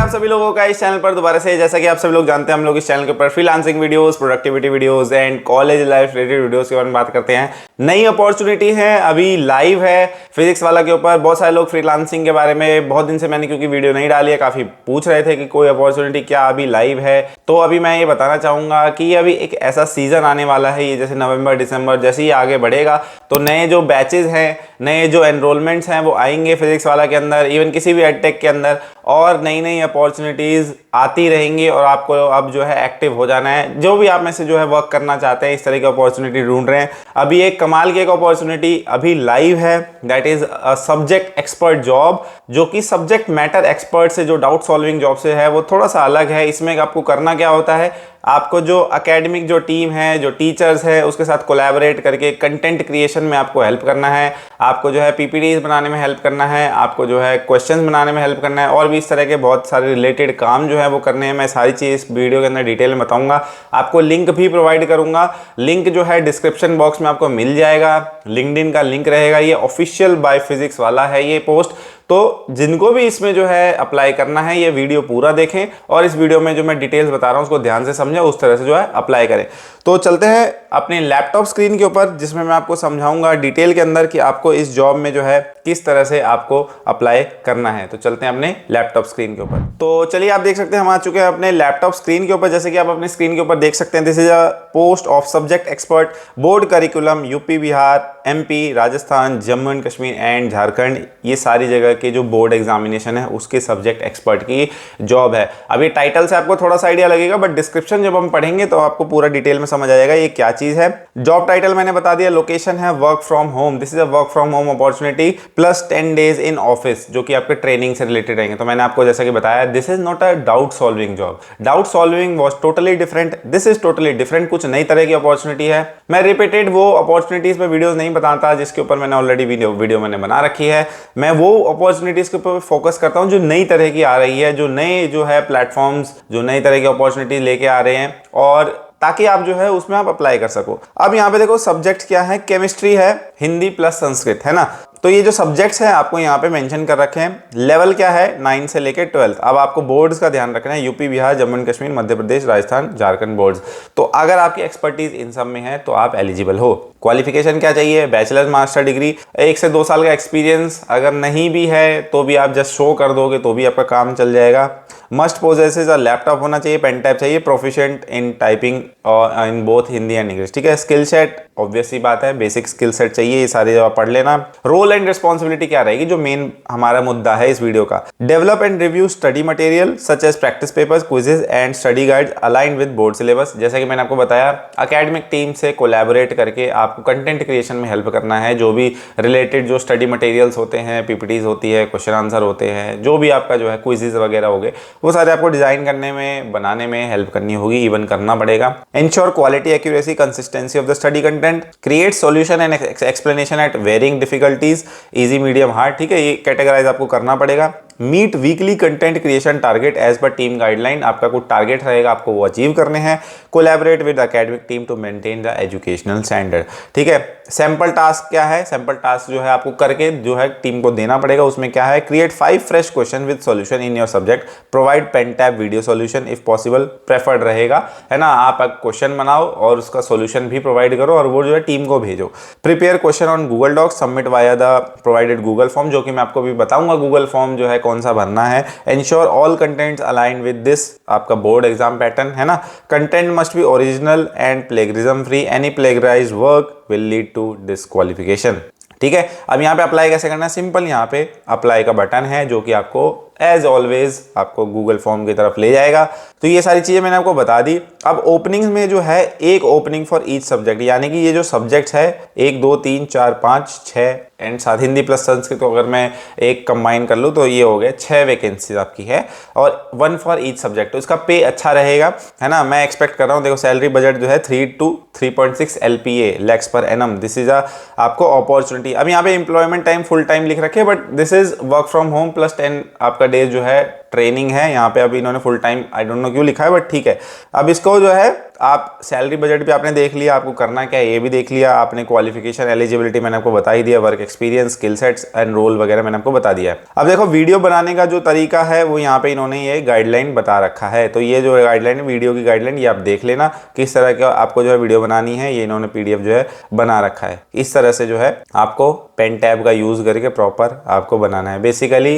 आप सभी लोगों का इस चैनल पर दोबारा से। जैसा कि आप सभी लोग जानते हैं, हम लोग इस चैनल के ऊपर freelancing videos, productivity videos and college life related videos के बारे में बात करते हैं। नई अपॉर्चुनिटी है, अभी लाइव है फिजिक्स वाला के ऊपर। बहुत सारे लोग फ्रीलांसिंग के बारे में, बहुत दिन से मैंने क्योंकि वीडियो नहीं डाली है, काफी पूछ रहे थे कि कोई अपॉर्चुनिटी क्या अभी लाइव है। तो अभी मैं ये बताना चाहूंगा कि अभी एक ऐसा सीजन आने वाला है, ये जैसे नवंबर दिसंबर जैसे ही आगे बढ़ेगा तो नए जो बैचेज हैं, नए जो एनरोलमेंट्स हैं वो आएंगे फिजिक्स वाला के अंदर, इवन किसी भी एडटेक के अंदर, और नई नई अपॉर्चुनिटीज आती रहेंगी। और आपको अब जो है एक्टिव हो जाना है। जो भी आप में से जो है वर्क करना चाहते हैं, इस तरह की अपॉर्चुनिटी ढूंढ रहे हैं, अभी एक कमाल की एक अपॉर्चुनिटी अभी लाइव है, that is a subject expert job, जो कि सब्जेक्ट मैटर एक्सपर्ट से, जो डाउट सॉल्विंग जॉब से है, वो थोड़ा सा अलग है। इसमें आपको करना क्या होता है, आपको जो एकेडमिक जो टीम है, जो टीचर्स है, उसके साथ कोलैबोरेट करके कंटेंट क्रिएशन में आपको हेल्प करना है, आपको जो है पीपीटीज बनाने में हेल्प करना है, आपको जो है क्वेश्चंस बनाने में हेल्प करना है, और भी इस तरह के बहुत सारे रिलेटेड काम जो है वो करने हैं। मैं सारी चीज़ इस वीडियो के अंदर डिटेल में बताऊंगा। आपको लिंक भी प्रोवाइड करूंगा, लिंक जो है डिस्क्रिप्शन बॉक्स में आपको मिल जाएगा। लिंक्डइन का लिंक रहेगा, ये ऑफिशियल बाय फिजिक्स वाला है ये पोस्ट। तो जिनको भी इसमें जो है अप्लाई करना है, ये वीडियो पूरा देखें और इस वीडियो में जो मैं डिटेल्स बता रहा हूं उसको ध्यान से समझें, उस तरह से जो है अप्लाई करें। तो चलते हैं अपने लैपटॉप स्क्रीन के ऊपर, जिसमें मैं आपको समझाऊंगा डिटेल के अंदर कि आपको इस जॉब में जो है किस तरह से आपको अप्लाई करना है। तो चलते हैं अपने लैपटॉप स्क्रीन के ऊपर। तो चलिए, आप देख सकते हैं हम आ चुके हैं अपने लैपटॉप स्क्रीन के ऊपर। जैसे कि आप अपने स्क्रीन के ऊपर देख सकते हैं, this is a post of subject expert, board curriculum, UP, Bihar, MP, Rajasthan, Jammu and Kashmir and Jharkhand, ये सारी जगह के जो बोर्ड एग्जामिनेशन है उसके सब्जेक्ट एक्सपर्ट की जॉब है। अभी टाइटल से आपको थोड़ा सा आइडिया लगेगा, बट डिस्क्रिप्शन जब हम पढ़ेंगे तो आपको पूरा डिटेल में समझ आ जाएगा ये क्या चीज है। जॉब टाइटल मैंने बता दिया, लोकेशन है work from home, this is a work from home opportunity plus 10 days in office, जो कि आपके ट्रेनिंग से रिलेटेड रहेंगे। तो मैंने आपको जैसा कि बताया, this is not a doubt solving job, doubt solving was totally different, this is totally different, कुछ नई तरह की अपॉर्चुनिटी है। मैं रिपीटेड वो अपॉर्चुनिटीज पे वीडियोस नहीं बताता जिसके ऊपर मैंने ऑलरेडी वीडियो मैंने बना रखी है। मैं वो अपॉर्चुनिटीज के ऊपर फोकस करता हूं जो नई तरह की आ रही है, जो नए जो है प्लेटफॉर्म्स, जो नई तरह की अपॉर्चुनिटीज लेके आ रहे हैं, और ताकि आप जो है उसमें आप अप्लाई कर सको। अब यहाँ पे देखो सब्जेक्ट क्या है, केमिस्ट्री है, हिंदी प्लस संस्कृत है ना। तो ये जो सब्जेक्ट्स हैं आपको यहाँ पे मेंशन कर रखे हैं। लेवल क्या है, 9 से लेके 12। अब आपको बोर्ड्स का ध्यान रखना है, UP, Bihar, Jammu and Kashmir, Madhya Pradesh, Rajasthan, Jharkhand boards. तो अगर आपकी एक्सपर्टीज इन सब में है तो आप एलिजिबल हो। क्वालिफिकेशन क्या चाहिए, बैचलर मास्टर डिग्री, 1 से 2 साल का एक्सपीरियंस, अगर नहीं भी है तो भी आप जस्ट शो कर दोगे तो भी आपका काम चल जाएगा। मस्ट पोजेसेस अ लैपटॉप होना चाहिए, पेन टाइप चाहिए, प्रोफिशिएंट इन टाइपिंग और in both Hindi and English. ठीक है, स्किल सेट ऑब्वियस सी बात है, बेसिक स्किल सेट चाहिए, ये सारी जगह पढ़ लेना। रोल एंड रिस्पॉन्सिबिलिटी क्या रहेगी, जो मेन हमारा मुद्दा है इस वीडियो का, develop and review study material such as practice papers, quizzes and study guides aligned with board syllabus. जैसा कि मैंने आपको बताया, एकेडमिक टीम से कोलैबोरेट करके आपको कंटेंट क्रिएशन में हेल्प करना है। जो भी रिलेटेड जो स्टडी मटेरियल्स होते हैं, पीपीटीज होती है, क्वेश्चन आंसर होते हैं, जो भी आपका जो है क्विजेस वगैरह हो गए, वो सारे आपको डिजाइन करने में, बनाने में हेल्प करनी होगी, इवन करना पड़ेगा। Ensure quality, accuracy, consistency of the study content, create solution and explanation at varying difficulties, easy, medium, hard. ठीक है, ये कैटेगराइज आपको करना पड़ेगा। Meet weekly content creation target as per team guideline, आपका कुछ टारगेट रहेगा, आपको वो अचीव करने हैं। Collaborate with academic team to maintain the educational standard. ठीक है, सैंपल टास्क क्या है, सैंपल टास्क जो है आपको करके जो है टीम को देना पड़ेगा। उसमें क्या है, create 5 fresh question with solution in your subject, provide pen tab video solution if possible, preferred रहेगा, है ना। आप क्वेश्चन बनाओ और उसका सॉल्यूशन भी प्रोवाइड करो और वो जो है टीम को भेजो। Prepare question on Google docs, submit via the provided Google form, जो कि मैं आपको भी बताऊंगा गूगल फॉर्म जो है कौन सा भरना है। Ensure all contents align with this, आपका बोर्ड एग्जाम पैटर्न है ना। Content must be original and plagiarism free, any plagiarised work will lead to disqualification. ठीक है, अब यहाँ पे अप्लाई कैसे करना है, सिंपल, यहाँ पे अप्लाई का बटन है जो कि आपको एज ऑलवेज आपको गूगल फॉर्म की तरफ ले जाएगा। तो ये सारी चीजें मैंने आपको बता दी। अब ओपनिंग में जो है एक ओपनिंग फॉर ईच सब्जेक्ट, यानी कि ये जो सब्जेक्ट्स है 1 2 3 4 5 6 एंड साथ हिंदी प्लस संस्कृत, तो अगर मैं एक कंबाइन कर लूँ तो ये हो गए 6 वैकेंसीज आपकी है, और 1 फॉर ईच सब्जेक्ट। तो इसका पे अच्छा रहेगा, है ना। मैं एक्सपेक्ट कर रहा हूँ, देखो सैलरी बजट जो है 3 to 3.6 LPA lakhs per annum, this is आपको अपॉर्चुनिटी। अब यहाँ पे एम्प्लॉयमेंट टाइम फुल टाइम लिख रखे, but this is work from home plus 10 आपका डेज जो है ट्रेनिंग है। यहाँ पे अभी इन्होंने full time I don't know क्यों लिखा है, बट ठीक है। अब इसको जो है आप सैलरी बजट भी आपने देख लिया, आपको करना क्या है ये भी देख लिया आपने, क्वालिफिकेशन एलिजिबिलिटी मैंने आपको बता ही दिया, work experience, skill sets and role वगैरह मैंने आपको बता दिया है। अब देखो वीडियो बनाने का जो तरीका है वो यहाँ पे इन्होंने ये गाइडलाइन बता रखा है। तो ये जो गाइडलाइन है, वीडियो की गाइडलाइन, ये आप देख लेना किस तरह का आपको जो है वीडियो बनानी है। ये इन्होंने पीडीएफ जो है बना रखा है। इस तरह से जो है आपको पेन टैब का यूज करके प्रॉपर आपको बनाना है। बेसिकली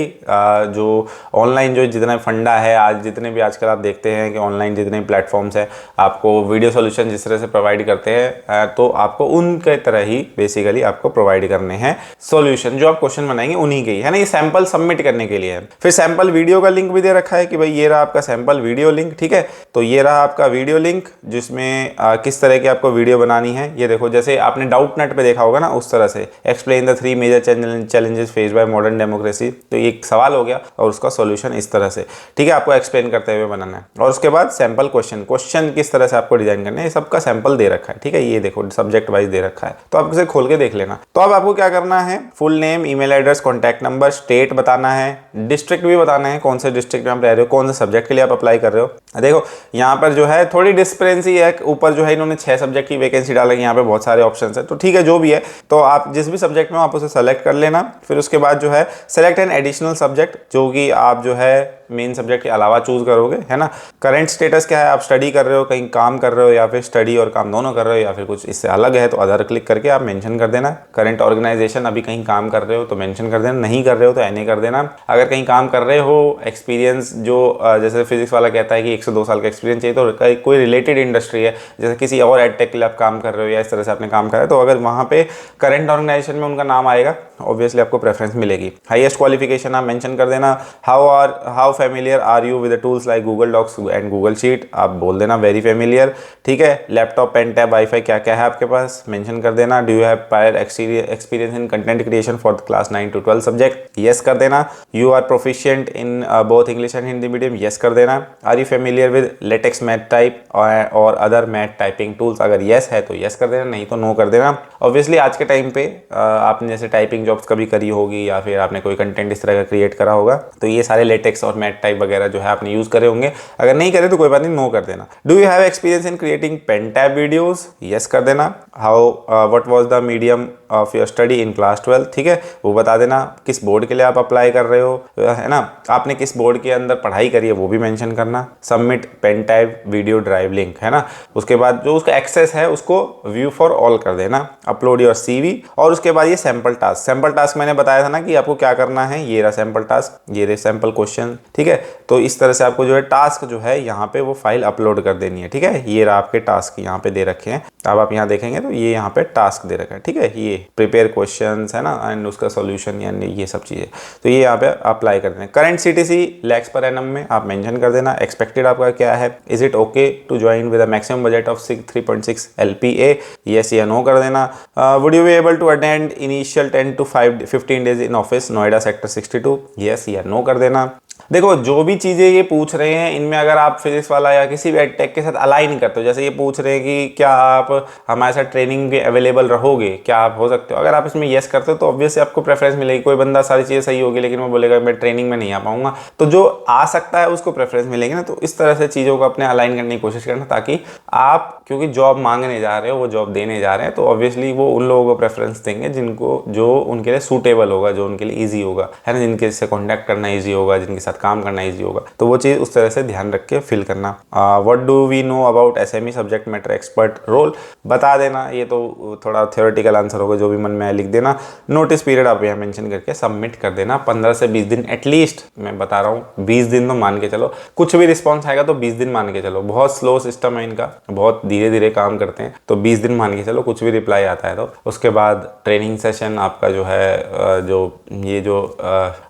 जो ऑनलाइन जो जितना फंडा है, आज जितने भी आजकल आप देखते हैं कि ऑनलाइन जितने प्लेटफॉर्म्स है आपको वीडियो सॉल्यूशन जिस तरह से प्रोवाइड करते हैं, तो आपको उनके तरह ही बेसिकली आपको प्रोवाइड करने हैं सॉल्यूशन। जो आप क्वेश्चन बनाएंगे उन्हीं के ही है ना, ये सैंपल सबमिट करने के लिए है। फिर सैंपल वीडियो का लिंक भी दे रखा है कि भाई ये रहा आपका सैंपल वीडियो लिंक, ठीक है। तो ये रहा आपका वीडियो लिंक जिसमें किस तरह की आपको वीडियो बनानी है। ये देखो जैसे आपने डाउट नेट पे देखा होगा ना, उस तरह से explain the 3 major challenges face by modern democracy. तो ये एक सवाल हो गया और उसका सॉल्यूशन इस तरह से, ठीक है, आपको एक्सप्लेन करते हुए बनाना है। और उसके बाद सैंपल क्वेश्चन किस तरह से आपको डिजाइन करना है, ये सबका सैंपल दे रखा है, ठीक है। ये देखो सब्जेक्ट वाइज दे रखा है, तो आप इसे खोल के देख लेना। तो अब आपको क्या करना है, full name, email address, contact number, state बताना है, डिस्ट्रिक्ट भी बताना है, कौन से डिस्ट्रिक्ट में आप रह रहे हो, कौन से सब्जेक्ट के लिए आप अप्लाई कर रहे हो। देखो यहाँ पर जो है थोड़ी डिस्पेरेंसी है, ऊपर जो है इन्होंने 6 सब्जेक्ट की वैकेंसी डाला है, यहाँ पे बहुत सारे ऑप्शन है, तो ठीक है जो भी है। तो आप जिस भी सब्जेक्ट में आप उसे सेलेक्ट कर लेना। फिर उसके बाद जो है सेलेक्ट एन एडिशनल सब्जेक्ट, जो कि आप जो है मेन सब्जेक्ट के अलावा चूज करोगे, है ना। करंट स्टेटस क्या है, आप स्टडी कर रहे हो, कहीं काम कर रहे हो, या फिर स्टडी और काम दोनों कर रहे हो, या फिर कुछ इससे अलग है तो अदर क्लिक करके आप मेंशन कर देना। करंट ऑर्गेनाइजेशन, अभी कहीं काम कर रहे हो तो मेंशन कर देना, नहीं कर रहे हो तो एनए कर देना। अगर कहीं काम कर रहे हो, एक्सपीरियंस जो जैसे फिजिक्स वाला कहता है कि 1 से 2 साल का एक्सपीरियंस चाहिए, तो कोई रिलेटेड इंडस्ट्री है, जैसे किसी और एडटेक के लिए आप काम कर रहे हो या इस तरह से आपने काम करा है, तो अगर वहाँ पे करंट ऑर्गेनाइजेशन में उनका नाम आएगा, ऑब्वियसली आपको प्रेफरेंस मिलेगी। हाईएस्ट क्वालिफिकेशन आप मेंशन कर देना। How familiar are you with the tools like Google docs and Google sheet, आप बोल देना वेरी फेमिलियर, ठीक है। लैपटॉप, पेन टैब, वाईफाई क्या क्या है आपके पास, मेंशन कर देना। Do you have prior experience in content creation for class 9 to 12 subject, yes कर देना। You are proficient in both English and Hindi medium, yes कर देना। Are you familiar with latex math type और अदर मैथ टाइपिंग टूल्स, अगर yes है तो yes कर देना, नहीं तो नो कर देना। ऑब्वियसली आज के टाइम पे आपने जैसे टाइपिंग जॉब्स कभी करी होगी या फिर आपने कोई कंटेंट इस तरह का क्रिएट करा होगा, तो ये सारे लेटेक्स और मैथ टाइप वगैरह जो है आपने यूज करे होंगे। अगर नहीं करे तो कोई बात नहीं, नो कर देना। Do you have experience in creating pen tab videos, yes कर देना। How what was the medium of your study in class 12, ठीक है, वो बता देना। किस बोर्ड के लिए आप अप्लाई कर रहे हो, है ना, आपने किस बोर्ड के अंदर पढ़ाई करी है वो भी मेंशन करना। Submit pen tab video drive link, है ना। उसके बाद जो उसका एक्सेस है उसको व्यू फॉर ऑल कर देना। अपलोड योर सीवी, और उसके बाद ये सैंपल टास्क मैंने बताया था ना कि आपको क्या करना है। ये रहा सैंपल टास्क, ये रहे सैंपल क्वेश्चन, ठीक है। तो इस तरह से आपको जो है टास्क जो है यहाँ पे वो फाइल अपलोड कर देनी है, ठीक है। ये रहा आपके टास्क यहाँ पे दे रखे हैं। अब आप यहाँ देखेंगे तो ये यहाँ पे टास्क दे रखा है, ठीक है। ये प्रिपेयर क्वेश्चंस, है ना, एंड उसका सॉल्यूशन, यानी ये सब चीजें, तो ये यहाँ पे अप्लाई कर देना। Current CTC lakhs per annum में आप मेंशन कर देना। एक्सपेक्टेड आपका क्या है, is it okay to join with a maximum budget of 3.6 LPA, yes या नो कर देना। Would you be able to attend initial 10 to 15 days in office Noida sector 62, yes या नो कर देना। देखो जो भी चीज़ें ये पूछ रहे हैं इनमें अगर आप फिजिक्स वाला या किसी भी एडटेक के साथ अलाइन नहीं करते हो, जैसे ये पूछ रहे हैं कि क्या आप हमारे साथ ट्रेनिंग के अवेलेबल रहोगे, क्या आप हो सकते हो, अगर आप इसमें येस करते हो तो ऑब्वियसली आपको प्रेफरेंस मिलेगी। कोई बंदा सारी चीज़ें सही होगी लेकिन वो बोलेगा मैं ट्रेनिंग में नहीं आ पाऊंगा, तो जो आ सकता है उसको प्रेफरेंस मिलेगी ना। तो इस तरह से चीज़ों को अपने अलाइन करने की कोशिश करना, ताकि आप क्योंकि जॉब मांगने जा रहे हो, वो जॉब देने जा रहे हैं, तो ऑब्वियसली वो उन लोगों को प्रेफरेंस देंगे जिनको जो उनके लिए सूटेबल होगा, जो उनके लिए ईजी होगा, है ना, जिनके से कॉन्टैक्ट करना ईजी होगा, जिनके साथ काम करना ईजी होगा। तो वो चीज़ उस तरह से ध्यान रख के फिल करना। What do we know about SME subject matter expert role, बता देना। ये तो थोड़ा थ्योरेटिकल आंसर होगा, जो भी मन में लिख देना। नोटिस पीरियड आप यहाँ मेंशन करके सबमिट कर देना। 15 से 20 दिन एटलीस्ट, मैं बता रहा हूँ 20 दिन तो मान के चलो, कुछ भी रिस्पॉन्स आएगा तो 20 दिन मान के चलो। बहुत स्लो सिस्टम है इनका, बहुत धीरे धीरे काम करते हैं, तो 20 दिन मान के चलो कुछ भी रिप्लाई आता है तो। उसके बाद ट्रेनिंग सेशन आपका जो है, जो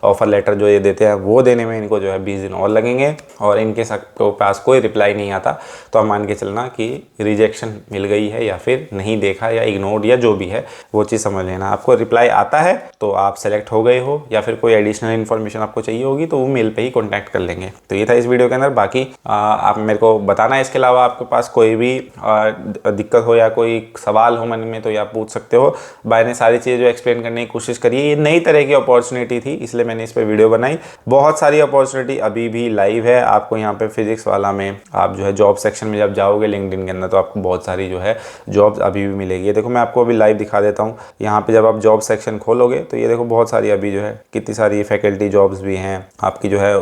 ऑफर लेटर जो ये देते हैं वो देने में इनको जो है 20 दिन और लगेंगे। और इनके पास कोई रिप्लाई नहीं आता तो आप मान के चलना कि रिजेक्शन मिल गई है, या फिर नहीं देखा या इग्नोर्ड या जो भी है वो चीज़ समझ लेना। आपको रिप्लाई आता है तो आप सेलेक्ट हो गए हो, या फिर कोई एडिशनल इन्फॉर्मेशन आपको चाहिए होगी तो वो मेल पे ही कॉन्टैक्ट कर लेंगे। तो ये था इस वीडियो के अंदर। बाकी आप मेरे को बताना है, इसके अलावा आपके पास कोई भी दिक्कत हो या कोई सवाल हो मन में तो आप पूछ सकते हो। मैंने सारी चीज़ें जो एक्सप्लेन करने की कोशिश करी है, ये नई तरह की अपॉर्चुनिटी थी इसलिए मैंने इस पर वीडियो बनाई। बहुत सारी सारी अपॉर्चुनिटी अभी भी लाइव है। आपको यहाँ पे फिजिक्स वाला में आप जो है जॉब सेक्शन में जब जाओगे लिंक्डइन के अंदर तो आपको बहुत सारी जो है जॉब्स अभी भी मिलेगी। देखो मैं आपको अभी लाइव दिखा देता हूँ। यहाँ पे जब आप जॉब सेक्शन खोलोगे तो ये देखो बहुत सारी अभी जो है कितनी सारी फैकल्टी जॉब्स भी हैं, आपकी जो है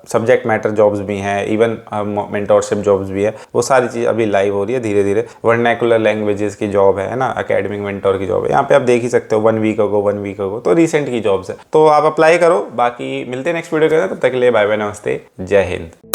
सब्जेक्ट मैटर जॉब्स भी हैं, इवन मेंटोरशिप जॉब्स भी है। वो सारी चीज़ अभी लाइव हो रही है धीरे धीरे। वर्नाकुलर लैंग्वेजेस की जॉब है ना, एकेडमिक मेंटोर की जॉब है, यहाँ पे आप देख ही सकते हो 1 वीक अगो तो रिसेंट की जॉब्स है। तो आप अप्लाई करो। बाकी मिलते हैं नेक्स्ट वीडियो के अंदर, तब तक के लिए बाय बाय, नमस्ते, जय हिंद।